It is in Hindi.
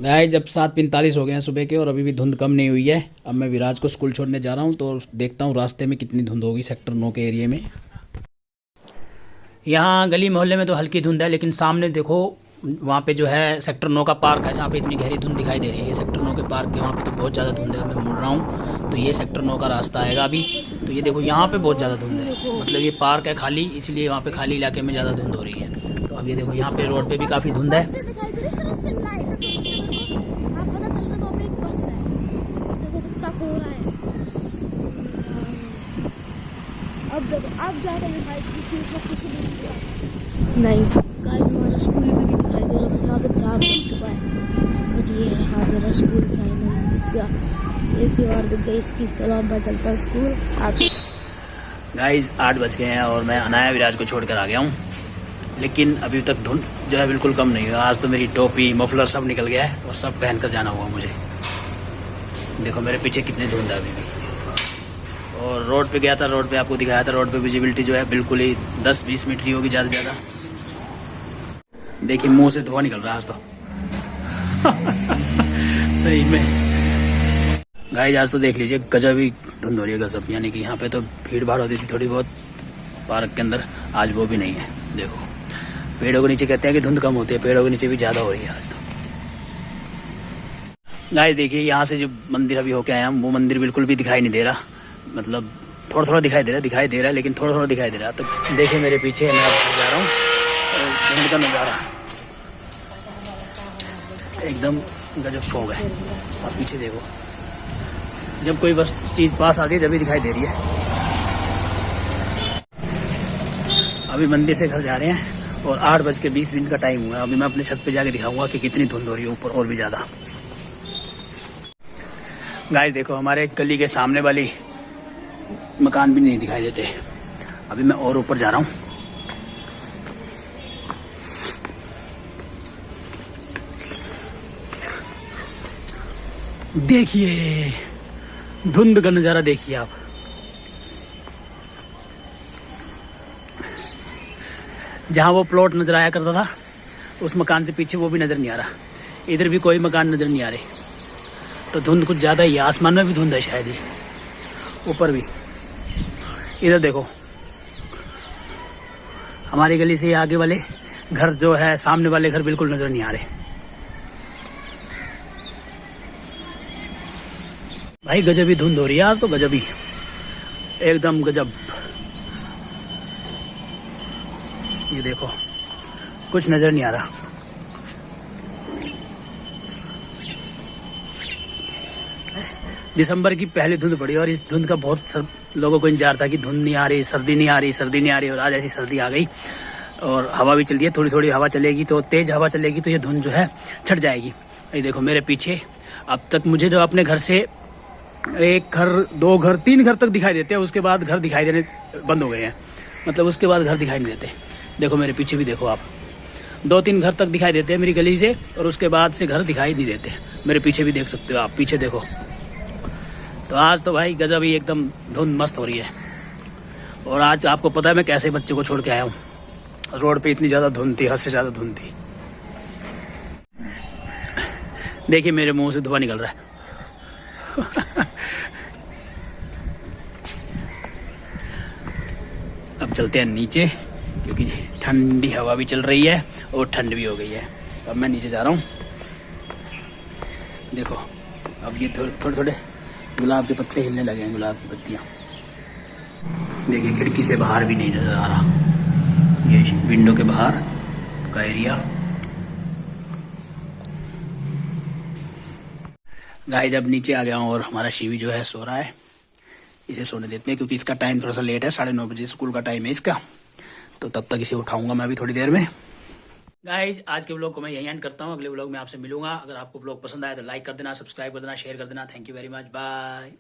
गाइस जब 7:45 हो गए हैं सुबह के और अभी भी धुंध कम नहीं हुई है। अब मैं विराज को स्कूल छोड़ने जा रहा हूँ तो देखता हूँ रास्ते में कितनी धुंध होगी सेक्टर 9 के एरिया में। यहाँ गली मोहल्ले में तो हल्की धुंध है, लेकिन सामने देखो वहाँ पे जो है सेक्टर 9 का पार्क है जहाँ पे इतनी गहरी धुंध दिखाई दे रही है। ये सेक्टर 9 के पार्क के वहाँ पे तो बहुत ज़्यादा धुंध है। मैं मुड़ रहा हूँ तो ये सेक्टर 9 का रास्ता आएगा अभी। तो ये देखो यहाँ पे बहुत ज़्यादा धुंध है, मतलब ये पार्क है खाली, इसलिए वहाँ पे खाली इलाके में ज़्यादा धुंध हो रही है। तो अब ये देखो यहाँ पे रोड पे भी काफ़ी धुंध है। अब ज़्यादा दिखाई कुछ नहीं गाइस, हमारा स्कूल भी नहीं दिखाई दे रहा, बस यहाँ पे जाम हो चुका है। बट ये रहा मेरा स्कूल फाइनल दिख गया, एक दीवार दिख गई इसकी। चलो अब मैं चलता हूँ स्कूल। आप गाइस 8 बज गए हैं और मैं अनाया विराज को छोड़कर आ गया हूँ, लेकिन अभी तक धुंध जो है बिल्कुल कम नहीं हुआ। आज तो मेरी टोपी मफलर सब निकल गया है और सब पहन कर जाना हुआ मुझे। देखो मेरे पीछे कितनी धुंध है अभी भी। और रोड पे गया था, रोड पे आपको दिखाया था, रोड पे विजिबिलिटी जो है बिल्कुल ही 10-20 मीटर ही होगी ज़्यादा से ज़्यादा। देखिए मुंह से धुआं निकल रहा है आज तो सही में गाइस आज तो देख लीजिए गजब ही धुंध हो रही है, गजब। यानी कि यहाँ पे तो भीड़ भाड़ होती थी थोड़ी बहुत पार्क के अंदर, आज वो भी नहीं है। देखो पेड़ों के नीचे कहते हैं कि धुंध कम होती है, पेड़ों के नीचे भी ज़्यादा हो रही है आज तो। गाइस देखिए यहाँ से जो मंदिर अभी होके आया हम, वो मंदिर बिल्कुल भी दिखाई नहीं दे रहा, मतलब थोड़ा थोड़ा दिखाई दे रहा है, लेकिन थोड़ा थोड़ा दिखाई दे रहा। तो देखिए मेरे पीछे मैं जा रहा हूँ और धुंध का नज़ारा एकदम गजब फॉग है। और पीछे देखो जब कोई बस चीज़ पास आती है जब भी दिखाई दे रही है। अभी मंदिर से घर जा रहे हैं और 8:20 का टाइम हुआ है। अभी मैं अपने छत पे जाके दिखाऊंगा कि कितनी धुंध हो रही है ऊपर और भी ज़्यादा। गाइस देखो हमारे गली के सामने वाली मकान भी नहीं दिखाई देते। अभी मैं और ऊपर जा रहा हूँ। देखिए धुंध का नज़ारा देखिए आप। जहाँ वो प्लॉट नजर आया करता था उस मकान से पीछे वो भी नज़र नहीं आ रहा, इधर भी कोई मकान नज़र नहीं आ रहे। तो धुंध कुछ ज़्यादा ही है, आसमान में भी धुंध है शायद ही, ऊपर भी। इधर देखो हमारी गली से आगे वाले घर जो है, सामने वाले घर बिल्कुल नज़र नहीं आ रहे। भाई गजब ही धुंध हो रही है आज तो, गजब ही, एकदम गजब। ये देखो कुछ नज़र नहीं आ रहा। दिसंबर की पहली धुंध पड़ी और इस धुंध का बहुत लोगों को इंतजार था कि धुंध नहीं आ रही, सर्दी नहीं आ रही, सर्दी नहीं आ रही। और आज ऐसी सर्दी आ गई और हवा भी चल रही है, थोड़ी थोड़ी हवा चलेगी तो, तेज़ हवा चलेगी तो ये धुंध जो है छट जाएगी। ये देखो मेरे पीछे अब तक मुझे जो अपने घर से 1 घर 2 घर 3 घर तक दिखाई देते हैं, उसके बाद घर दिखाई देने बंद हो गए हैं, मतलब उसके बाद घर दिखाई नहीं देते। देखो मेरे पीछे भी देखो आप, 2-3 घर तक दिखाई देते हैं मेरी गली से और उसके बाद से घर दिखाई नहीं देते। मेरे पीछे भी देख सकते हो आप, पीछे देखो। तो आज तो भाई गजब ही एकदम धुंध मस्त हो रही है। और आज आपको पता है मैं कैसे बच्चे को छोड़ के आया हूँ, रोड पे इतनी ज़्यादा धुंध थी, हद से ज़्यादा धुंध थी। देखिए मेरे मुंह से धुआं निकल रहा है अब चलते हैं नीचे क्योंकि ठंडी हवा भी चल रही है और ठंड भी हो गई है। अब मैं नीचे जा रहा हूँ। देखो अब ये थोड़े थोड़े गुलाब के पत्ते हिलने लगे हैं, गुलाब की पत्तियाँ। देखिए खिड़की से बाहर भी नहीं नजर आ रहा, ये विंडो के बाहर का एरिया। गाइस अब नीचे आ गया हूँ और हमारा शिवी जो है सो रहा है। इसे सोने देते हैं क्योंकि इसका टाइम थोड़ा सा लेट है, 9:30 बजे स्कूल का टाइम है इसका। तो तब तक इसे उठाऊंगा मैं अभी थोड़ी देर में। गाइज आज के व्लॉग को मैं यहीं एंड करता हूँ, अगले व्लॉग में आपसे मिलूंगा। अगर आपको व्लॉग पसंद आया तो लाइक कर देना, सब्सक्राइब कर देना, शेयर कर देना। Thank you very much, bye.